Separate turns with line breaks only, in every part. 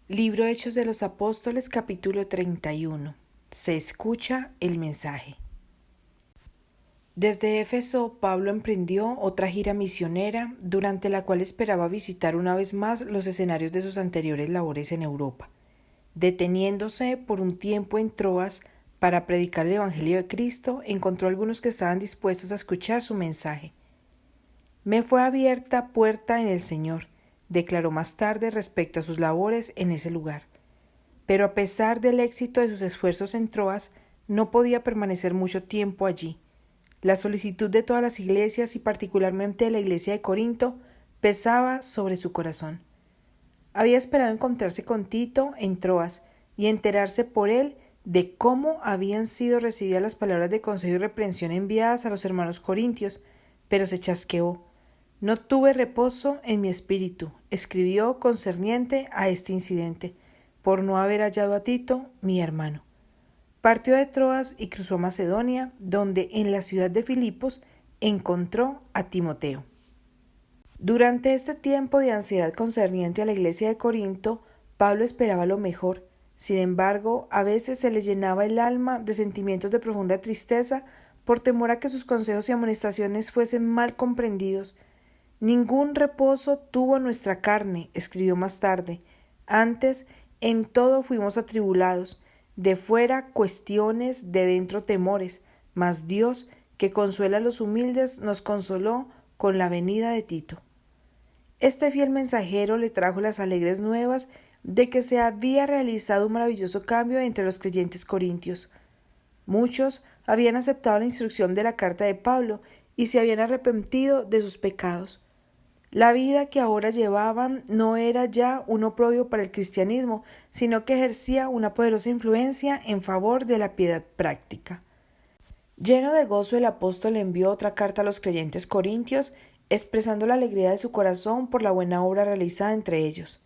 Libro Hechos de los Apóstoles, capítulo 31. Se escucha el mensaje. Desde Éfeso, Pablo emprendió otra gira misionera, durante la cual esperaba visitar una vez más los escenarios de sus anteriores labores en Europa. Deteniéndose por un tiempo en Troas para predicar el Evangelio de Cristo, encontró algunos que estaban dispuestos a escuchar su mensaje. Me fue abierta puerta en el Señor, declaró más tarde respecto a sus labores en ese lugar. Pero a pesar del éxito de sus esfuerzos en Troas, no podía permanecer mucho tiempo allí. La solicitud de todas las iglesias y particularmente de la iglesia de Corinto pesaba sobre su corazón. Había esperado encontrarse con Tito en Troas y enterarse por él de cómo habían sido recibidas las palabras de consejo y reprensión enviadas a los hermanos corintios, pero se chasqueó. No tuve reposo en mi espíritu, escribió concerniente a este incidente, por no haber hallado a Tito, mi hermano. Partió de Troas y cruzó Macedonia, donde en la ciudad de Filipos encontró a Timoteo. Durante este tiempo de ansiedad concerniente a la iglesia de Corinto, Pablo esperaba lo mejor. Sin embargo, a veces se le llenaba el alma de sentimientos de profunda tristeza por temor a que sus consejos y amonestaciones fuesen mal comprendidos. Ningún reposo tuvo nuestra carne, escribió más tarde. Antes, en todo fuimos atribulados, de fuera cuestiones, de dentro temores, mas Dios, que consuela a los humildes, nos consoló con la venida de Tito. Este fiel mensajero le trajo las alegres nuevas de que se había realizado un maravilloso cambio entre los creyentes corintios. Muchos habían aceptado la instrucción de la carta de Pablo y se habían arrepentido de sus pecados. La vida que ahora llevaban no era ya un oprobio para el cristianismo, sino que ejercía una poderosa influencia en favor de la piedad práctica. Lleno de gozo, el apóstol envió otra carta a los creyentes corintios, expresando la alegría de su corazón por la buena obra realizada entre ellos.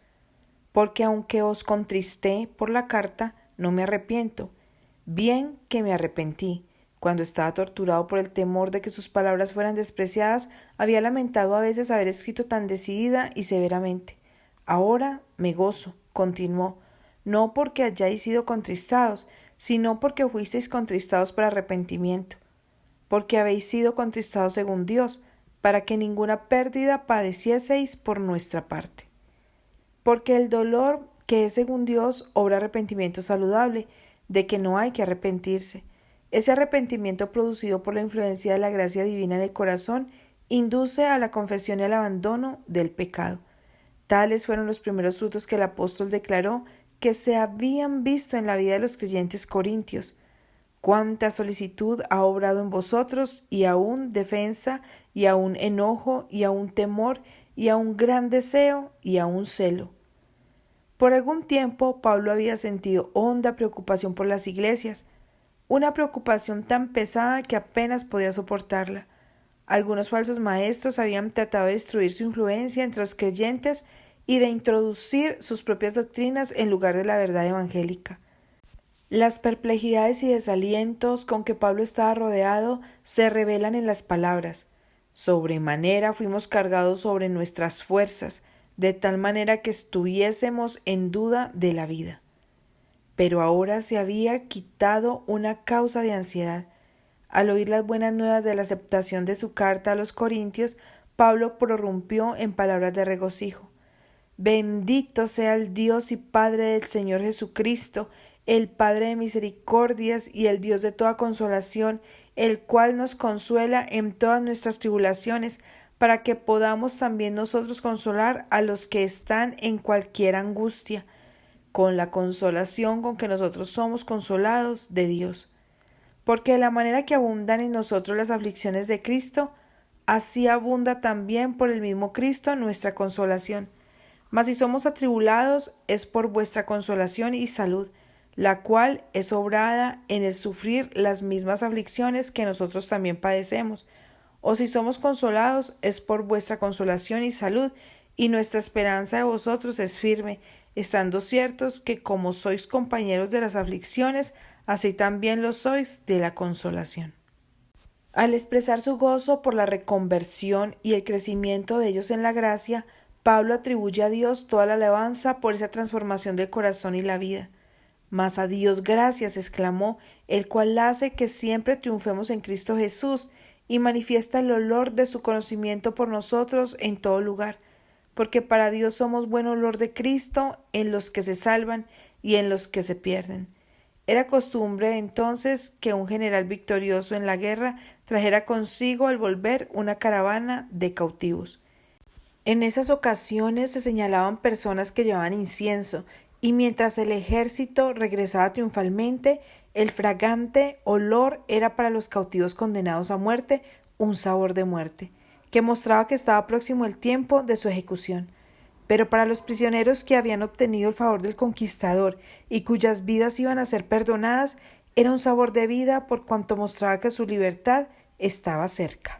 Porque aunque os contristé por la carta, no me arrepiento. Bien que me arrepentí. Cuando estaba torturado por el temor de que sus palabras fueran despreciadas, había lamentado a veces haber escrito tan decidida y severamente. Ahora me gozo, continuó, no porque hayáis sido contristados, sino porque fuisteis contristados para arrepentimiento, porque habéis sido contristados según Dios, para que ninguna pérdida padecieseis por nuestra parte. Porque el dolor que es según Dios obra arrepentimiento saludable, de que no hay que arrepentirse. Ese arrepentimiento producido por la influencia de la gracia divina en el corazón induce a la confesión y al abandono del pecado. Tales fueron los primeros frutos que el apóstol declaró que se habían visto en la vida de los creyentes corintios. Cuánta solicitud ha obrado en vosotros, y aún defensa, y aún enojo, y aún temor, y aún gran deseo, y aún celo. Por algún tiempo Pablo había sentido honda preocupación por las iglesias, una preocupación tan pesada que apenas podía soportarla. Algunos falsos maestros habían tratado de destruir su influencia entre los creyentes y de introducir sus propias doctrinas en lugar de la verdad evangélica. Las perplejidades y desalientos con que Pablo estaba rodeado se revelan en las palabras. Sobremanera fuimos cargados sobre nuestras fuerzas, de tal manera que estuviésemos en duda de la vida. Pero ahora se había quitado una causa de ansiedad. Al oír las buenas nuevas de la aceptación de su carta a los corintios, Pablo prorrumpió en palabras de regocijo. Bendito sea el Dios y Padre del Señor Jesucristo, el Padre de misericordias y el Dios de toda consolación, el cual nos consuela en todas nuestras tribulaciones, para que podamos también nosotros consolar a los que están en cualquier angustia, con la consolación con que nosotros somos consolados de Dios. Porque de la manera que abundan en nosotros las aflicciones de Cristo, así abunda también por el mismo Cristo nuestra consolación. Mas si somos atribulados, es por vuestra consolación y salud, la cual es obrada en el sufrir las mismas aflicciones que nosotros también padecemos. O si somos consolados, es por vuestra consolación y salud, y nuestra esperanza de vosotros es firme, estando ciertos que como sois compañeros de las aflicciones, así también lo sois de la consolación. Al expresar su gozo por la reconversión y el crecimiento de ellos en la gracia, Pablo atribuye a Dios toda la alabanza por esa transformación del corazón y la vida. Mas a Dios gracias, exclamó, el cual hace que siempre triunfemos en Cristo Jesús y manifiesta el olor de su conocimiento por nosotros en todo lugar, porque para Dios somos buen olor de Cristo en los que se salvan y en los que se pierden. Era costumbre entonces que un general victorioso en la guerra trajera consigo al volver una caravana de cautivos. En esas ocasiones se señalaban personas que llevaban incienso, y mientras el ejército regresaba triunfalmente, el fragante olor era para los cautivos condenados a muerte un sabor de muerte, que mostraba que estaba próximo el tiempo de su ejecución. Pero para los prisioneros que habían obtenido el favor del conquistador y cuyas vidas iban a ser perdonadas, era un sabor de vida por cuanto mostraba que su libertad estaba cerca.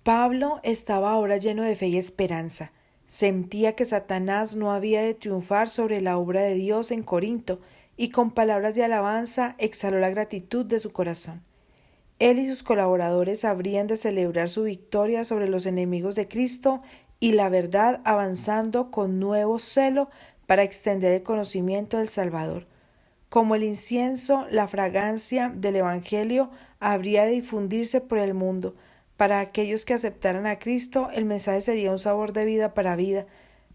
Pablo estaba ahora lleno de fe y esperanza. Sentía que Satanás no había de triunfar sobre la obra de Dios en Corinto, y con palabras de alabanza exhaló la gratitud de su corazón. Él y sus colaboradores habrían de celebrar su victoria sobre los enemigos de Cristo y la verdad, avanzando con nuevo celo para extender el conocimiento del Salvador. Como el incienso, la fragancia del Evangelio habría de difundirse por el mundo. Para aquellos que aceptaran a Cristo, el mensaje sería un sabor de vida,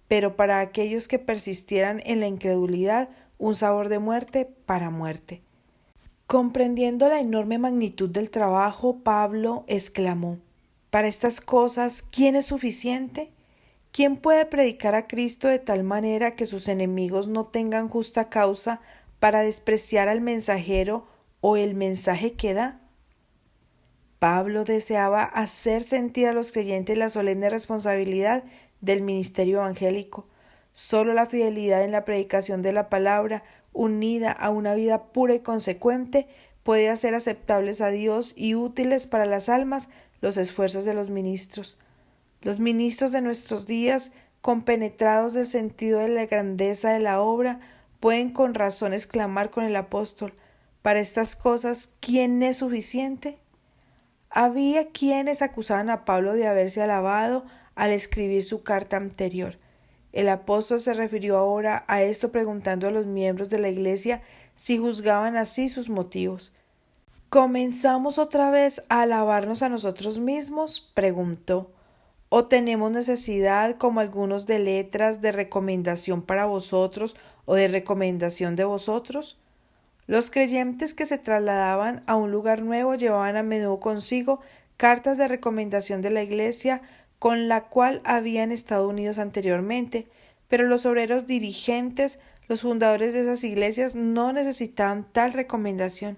pero para aquellos que persistieran en la incredulidad, un sabor de muerte para muerte. Comprendiendo la enorme magnitud del trabajo, Pablo exclamó: «Para estas cosas, ¿quién es suficiente? ¿Quién puede predicar a Cristo de tal manera que sus enemigos no tengan justa causa para despreciar al mensajero o el mensaje que da?» Pablo deseaba hacer sentir a los creyentes la solemne responsabilidad del ministerio evangélico. Solo la fidelidad en la predicación de la palabra, unida a una vida pura y consecuente, puede hacer aceptables a Dios y útiles para las almas los esfuerzos de los ministros. Los ministros de nuestros días, compenetrados del sentido de la grandeza de la obra, pueden con razón exclamar con el apóstol: «Para estas cosas, ¿quién es suficiente?». Había quienes acusaban a Pablo de haberse alabado al escribir su carta anterior. El apóstol se refirió ahora a esto preguntando a los miembros de la iglesia si juzgaban así sus motivos. ¿Comenzamos otra vez a alabarnos a nosotros mismos?, preguntó. ¿O tenemos necesidad, como algunos, de letras de recomendación para vosotros o de recomendación de vosotros? Los creyentes que se trasladaban a un lugar nuevo llevaban a menudo consigo cartas de recomendación de la iglesia con la cual habían estado unidos anteriormente, pero los obreros dirigentes, los fundadores de esas iglesias, no necesitaban tal recomendación.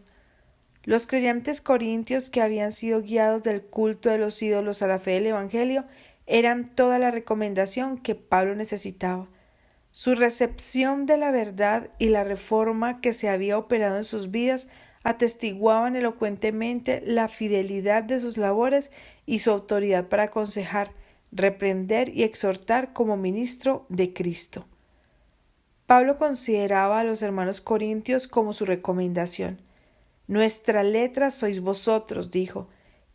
Los creyentes corintios, que habían sido guiados del culto de los ídolos a la fe del Evangelio, eran toda la recomendación que Pablo necesitaba. Su recepción de la verdad y la reforma que se había operado en sus vidas atestiguaban elocuentemente la fidelidad de sus labores y su autoridad para aconsejar, reprender y exhortar como ministro de Cristo. Pablo consideraba a los hermanos corintios como su recomendación. «Nuestra letra sois vosotros», dijo,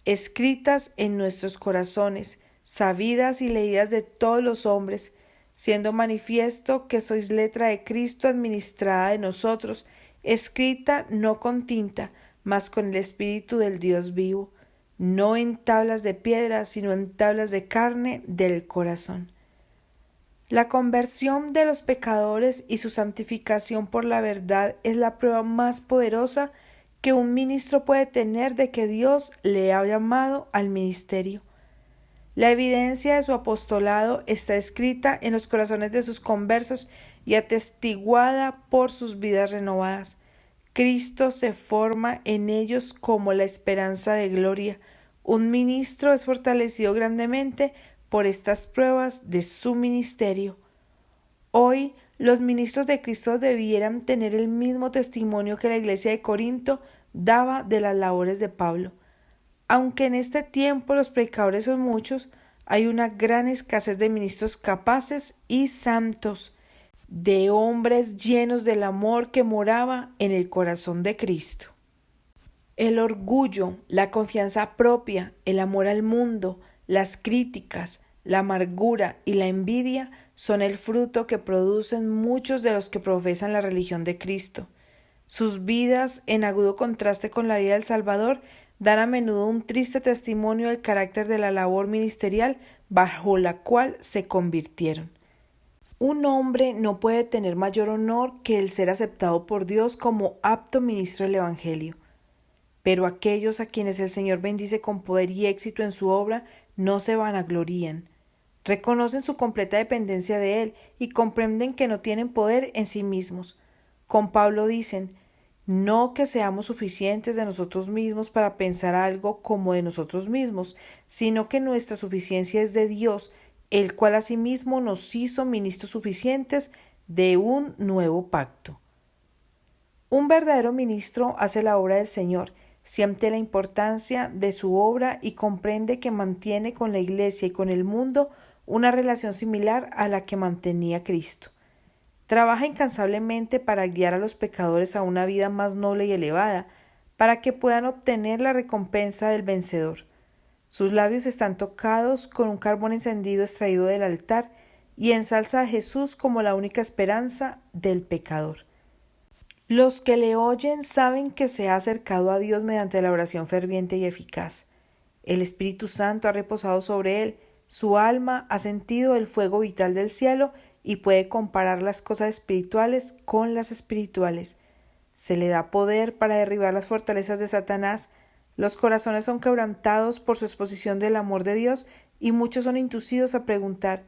«escritas en nuestros corazones, sabidas y leídas de todos los hombres, siendo manifiesto que sois letra de Cristo administrada de nosotros, escrita no con tinta, mas con el Espíritu del Dios vivo, no en tablas de piedra, sino en tablas de carne del corazón». La conversión de los pecadores y su santificación por la verdad es la prueba más poderosa que un ministro puede tener de que Dios le ha llamado al ministerio. La evidencia de su apostolado está escrita en los corazones de sus conversos y atestiguada por sus vidas renovadas. Cristo se forma en ellos como la esperanza de gloria. Un ministro es fortalecido grandemente por estas pruebas de su ministerio. Hoy, los ministros de Cristo debieran tener el mismo testimonio que la iglesia de Corinto daba de las labores de Pablo. Aunque en este tiempo los predicadores son muchos, hay una gran escasez de ministros capaces y santos, de hombres llenos del amor que moraba en el corazón de Cristo. El orgullo, la confianza propia, el amor al mundo, las críticas, la amargura y la envidia son el fruto que producen muchos de los que profesan la religión de Cristo. Sus vidas, en agudo contraste con la vida del Salvador, dan a menudo un triste testimonio del carácter de la labor ministerial bajo la cual se convirtieron. Un hombre no puede tener mayor honor que el ser aceptado por Dios como apto ministro del Evangelio. Pero aquellos a quienes el Señor bendice con poder y éxito en su obra no se vanaglorían. Reconocen su completa dependencia de Él y comprenden que no tienen poder en sí mismos. Con Pablo dicen: no que seamos suficientes de nosotros mismos para pensar algo como de nosotros mismos, sino que nuestra suficiencia es de Dios, el cual asimismo nos hizo ministros suficientes de un nuevo pacto. Un verdadero ministro hace la obra del Señor, siente la importancia de su obra y comprende que mantiene con la Iglesia y con el mundo una relación similar a la que mantenía Cristo. Trabaja incansablemente para guiar a los pecadores a una vida más noble y elevada, para que puedan obtener la recompensa del vencedor. Sus labios están tocados con un carbón encendido extraído del altar y ensalza a Jesús como la única esperanza del pecador. Los que le oyen saben que se ha acercado a Dios mediante la oración ferviente y eficaz. El Espíritu Santo ha reposado sobre él, su alma ha sentido el fuego vital del cielo y puede comparar las cosas espirituales con las espirituales. Se le da poder para derribar las fortalezas de Satanás. Los corazones son quebrantados por su exposición del amor de Dios y muchos son inducidos a preguntar: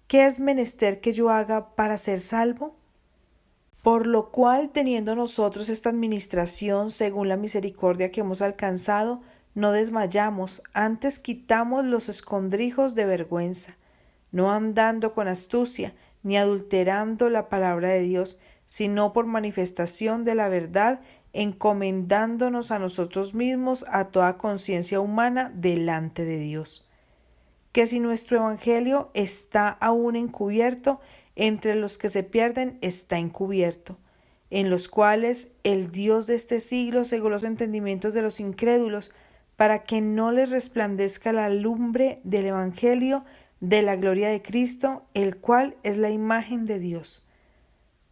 ¿qué es menester que yo haga para ser salvo? Por lo cual, teniendo nosotros esta administración según la misericordia que hemos alcanzado, no desmayamos, antes quitamos los escondrijos de vergüenza, no andando con astucia, ni adulterando la palabra de Dios, sino por manifestación de la verdad, encomendándonos a nosotros mismos a toda conciencia humana delante de Dios. Que si nuestro evangelio está aún encubierto, entre los que se pierden está encubierto, en los cuales el Dios de este siglo cegó los entendimientos de los incrédulos, para que no les resplandezca la lumbre del evangelio de la gloria de Cristo, el cual es la imagen de Dios.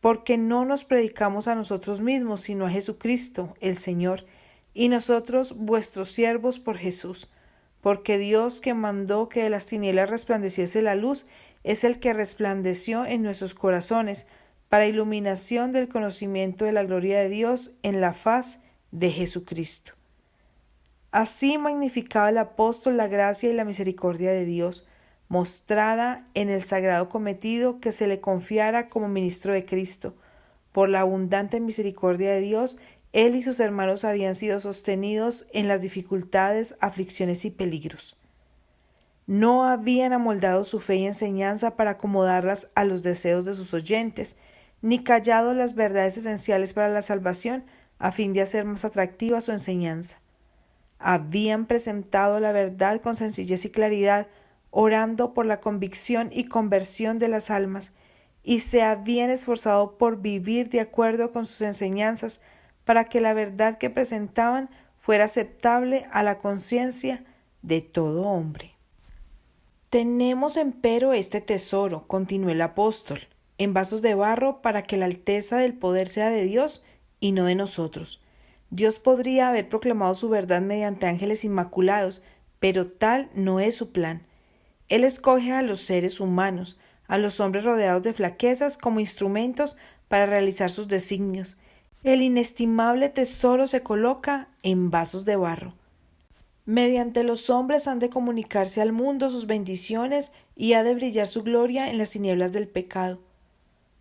Porque no nos predicamos a nosotros mismos, sino a Jesucristo, el Señor, y nosotros vuestros siervos por Jesús. Porque Dios, que mandó que de las tinieblas resplandeciese la luz, es el que resplandeció en nuestros corazones para iluminación del conocimiento de la gloria de Dios en la faz de Jesucristo. Así magnificaba el apóstol la gracia y la misericordia de Dios, mostrada en el sagrado cometido que se le confiara como ministro de Cristo. Por la abundante misericordia de Dios, él y sus hermanos habían sido sostenidos en las dificultades, aflicciones y peligros. No habían amoldado su fe y enseñanza para acomodarlas a los deseos de sus oyentes, ni callado las verdades esenciales para la salvación a fin de hacer más atractiva su enseñanza. Habían presentado la verdad con sencillez y claridad, orando por la convicción y conversión de las almas, y se habían esforzado por vivir de acuerdo con sus enseñanzas para que la verdad que presentaban fuera aceptable a la conciencia de todo hombre. Tenemos empero este tesoro, continuó el apóstol, en vasos de barro para que la alteza del poder sea de Dios y no de nosotros. Dios podría haber proclamado su verdad mediante ángeles inmaculados, pero tal no es su plan. Él escoge a los seres humanos, a los hombres rodeados de flaquezas como instrumentos para realizar sus designios. El inestimable tesoro se coloca en vasos de barro. Mediante los hombres han de comunicarse al mundo sus bendiciones y ha de brillar su gloria en las tinieblas del pecado.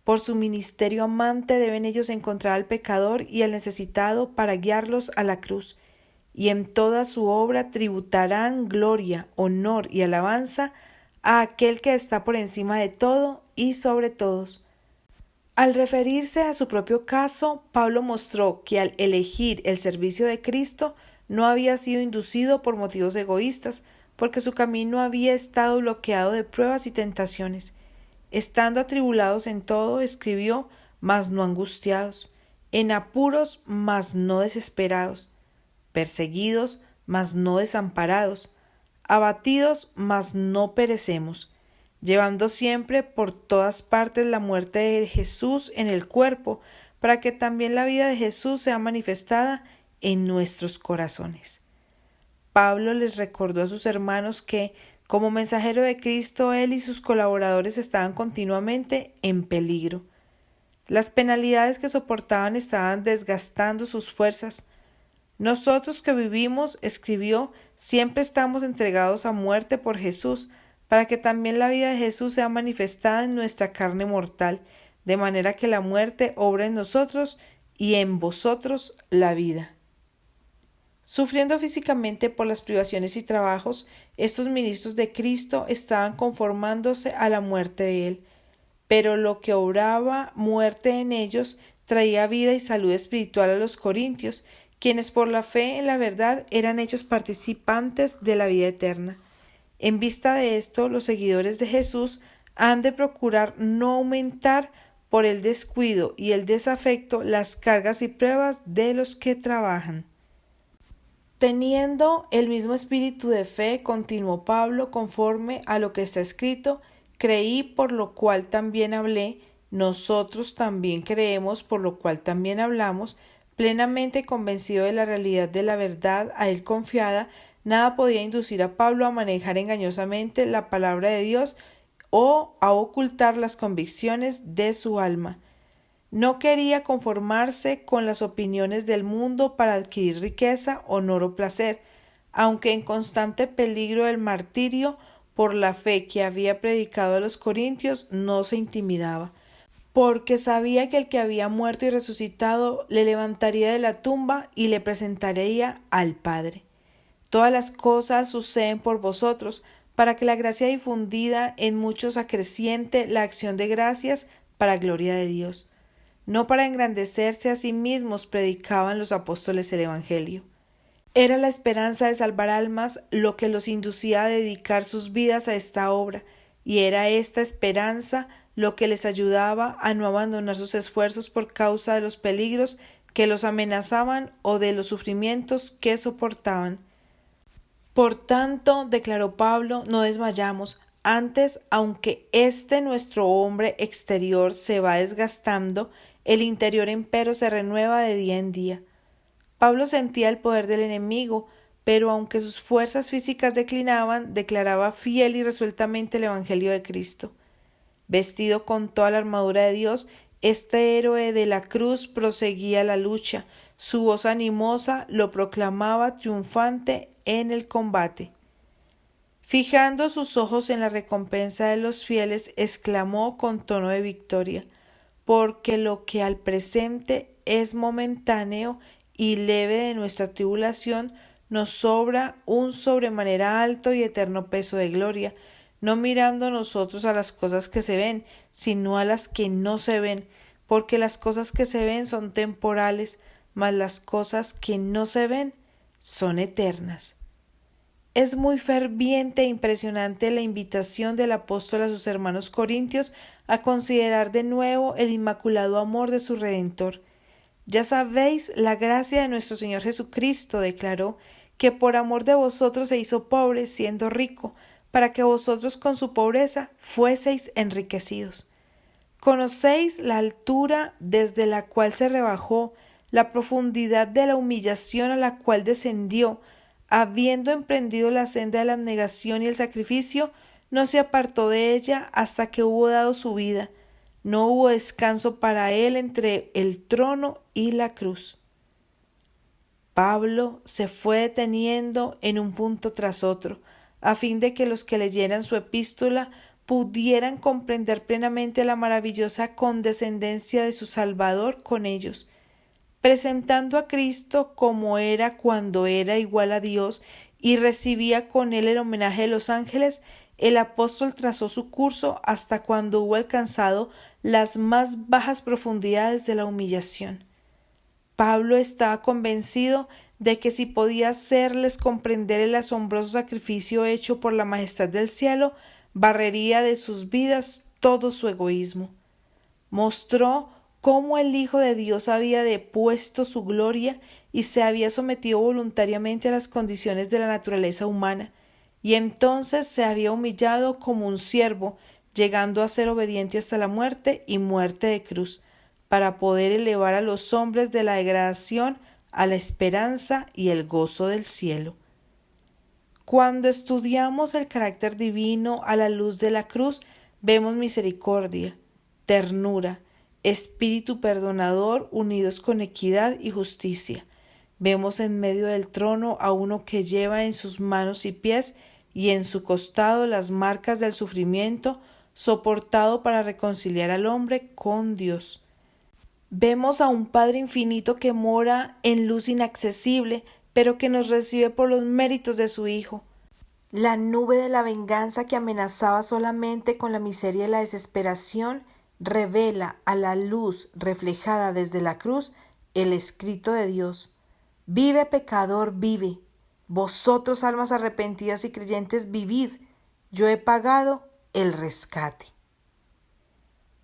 Por su ministerio amante deben ellos encontrar al pecador y al necesitado para guiarlos a la cruz, y en toda su obra tributarán gloria, honor y alabanza a aquel que está por encima de todo y sobre todos. Al referirse a su propio caso, Pablo mostró que al elegir el servicio de Cristo no había sido inducido por motivos egoístas, porque su camino había estado bloqueado de pruebas y tentaciones. Estando atribulados en todo, escribió, mas no angustiados, en apuros, mas no desesperados, perseguidos, mas no desamparados, abatidos, mas no perecemos, llevando siempre por todas partes la muerte de Jesús en el cuerpo, para que también la vida de Jesús sea manifestada en nuestros corazones. Pablo les recordó a sus hermanos que, como mensajero de Cristo, él y sus colaboradores estaban continuamente en peligro. Las penalidades que soportaban estaban desgastando sus fuerzas. Nosotros que vivimos, escribió, siempre estamos entregados a muerte por Jesús, para que también la vida de Jesús sea manifestada en nuestra carne mortal, de manera que la muerte obra en nosotros y en vosotros la vida. Sufriendo físicamente por las privaciones y trabajos, estos ministros de Cristo estaban conformándose a la muerte de Él, pero lo que obraba muerte en ellos traía vida y salud espiritual a los corintios, quienes por la fe en la verdad eran hechos participantes de la vida eterna. En vista de esto, los seguidores de Jesús han de procurar no aumentar por el descuido y el desafecto las cargas y pruebas de los que trabajan. Teniendo el mismo espíritu de fe, continuó Pablo, conforme a lo que está escrito, creí, por lo cual también hablé, nosotros también creemos, por lo cual también hablamos, plenamente convencido de la realidad de la verdad, a él confiada, nada podía inducir a Pablo a manejar engañosamente la palabra de Dios o a ocultar las convicciones de su alma. No quería conformarse con las opiniones del mundo para adquirir riqueza, honor o placer, aunque en constante peligro del martirio por la fe que había predicado a los corintios, no se intimidaba, porque sabía que el que había muerto y resucitado le levantaría de la tumba y le presentaría al Padre. Todas las cosas suceden por vosotros, para que la gracia difundida en muchos acreciente la acción de gracias para gloria de Dios. No para engrandecerse a sí mismos predicaban los apóstoles el Evangelio. Era la esperanza de salvar almas lo que los inducía a dedicar sus vidas a esta obra, y era esta esperanza lo que les ayudaba a no abandonar sus esfuerzos por causa de los peligros que los amenazaban o de los sufrimientos que soportaban. Por tanto, declaró Pablo, no desmayamos. Antes, aunque nuestro hombre exterior se va desgastando, el interior empero se renueva de día en día. Pablo sentía el poder del enemigo, pero aunque sus fuerzas físicas declinaban, declaraba fiel y resueltamente el Evangelio de Cristo. Vestido con toda la armadura de Dios, este héroe de la cruz proseguía la lucha. Su voz animosa lo proclamaba triunfante en el combate. Fijando sus ojos en la recompensa de los fieles, exclamó con tono de victoria: porque lo que al presente es momentáneo y leve de nuestra tribulación, nos sobra un sobremanera alto y eterno peso de gloria, no mirando nosotros a las cosas que se ven, sino a las que no se ven, porque las cosas que se ven son temporales, mas las cosas que no se ven son eternas. Es muy ferviente e impresionante la invitación del apóstol a sus hermanos corintios a considerar de nuevo el inmaculado amor de su Redentor. Ya sabéis la gracia de nuestro Señor Jesucristo, declaró, que por amor de vosotros se hizo pobre, siendo rico, para que vosotros con su pobreza fueseis enriquecidos. Conocéis la altura desde la cual se rebajó, la profundidad de la humillación a la cual descendió. Habiendo emprendido la senda de la abnegación y el sacrificio, no se apartó de ella hasta que hubo dado su vida. No hubo descanso para él entre el trono y la cruz. Pablo se fue deteniendo en un punto tras otro, a fin de que los que leyeran su epístola pudieran comprender plenamente la maravillosa condescendencia de su Salvador con ellos, presentando a Cristo como era cuando era igual a Dios y recibía con él el homenaje de los ángeles. El apóstol trazó su curso hasta cuando hubo alcanzado las más bajas profundidades de la humillación. Pablo estaba convencido de que si podía hacerles comprender el asombroso sacrificio hecho por la majestad del cielo, barrería de sus vidas todo su egoísmo. Mostró cómo el Hijo de Dios había depuesto su gloria y se había sometido voluntariamente a las condiciones de la naturaleza humana. y entonces se había humillado como un siervo, llegando a ser obediente hasta la muerte y muerte de cruz, para poder elevar a los hombres de la degradación a la esperanza y el gozo del cielo. Cuando estudiamos el carácter divino a la luz de la cruz, vemos misericordia, ternura, espíritu perdonador unidos con equidad y justicia. Vemos en medio del trono a uno que lleva en sus manos y pies y en su costado las marcas del sufrimiento soportado para reconciliar al hombre con Dios. Vemos a un Padre infinito que mora en luz inaccesible, pero que nos recibe por los méritos de su Hijo. La nube de la venganza que amenazaba solamente con la miseria y la desesperación revela a la luz reflejada desde la cruz el escrito de Dios. Vive, pecador, vive. Vosotros, almas arrepentidas y creyentes, vivid. Yo he pagado el rescate.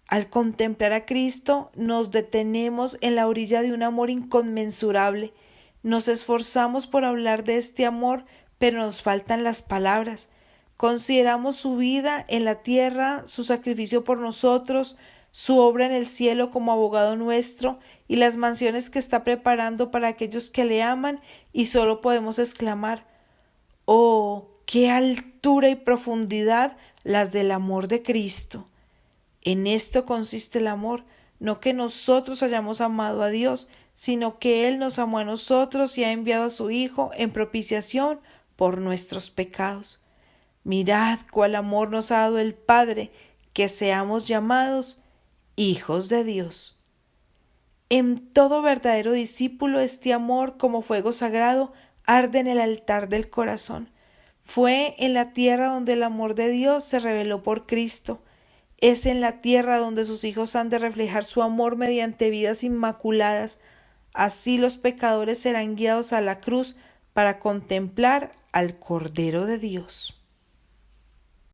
Al contemplar a Cristo, nos detenemos en la orilla de un amor inconmensurable. Nos esforzamos por hablar de este amor, pero nos faltan las palabras. Consideramos su vida en la tierra, su sacrificio por nosotros, su obra en el cielo como abogado nuestro y las mansiones que está preparando para aquellos que le aman, y solo podemos exclamar: ¡oh, qué altura y profundidad las del amor de Cristo! En esto consiste el amor, no que nosotros hayamos amado a Dios, sino que Él nos amó a nosotros y ha enviado a su Hijo en propiciación por nuestros pecados. Mirad cuál amor nos ha dado el Padre, que seamos llamados hijos de Dios. En todo verdadero discípulo este amor, como fuego sagrado, arde en el altar del corazón. Fue en la tierra donde el amor de Dios se reveló por Cristo. Es en la tierra donde sus hijos han de reflejar su amor mediante vidas inmaculadas. Así los pecadores serán guiados a la cruz para contemplar al Cordero de Dios.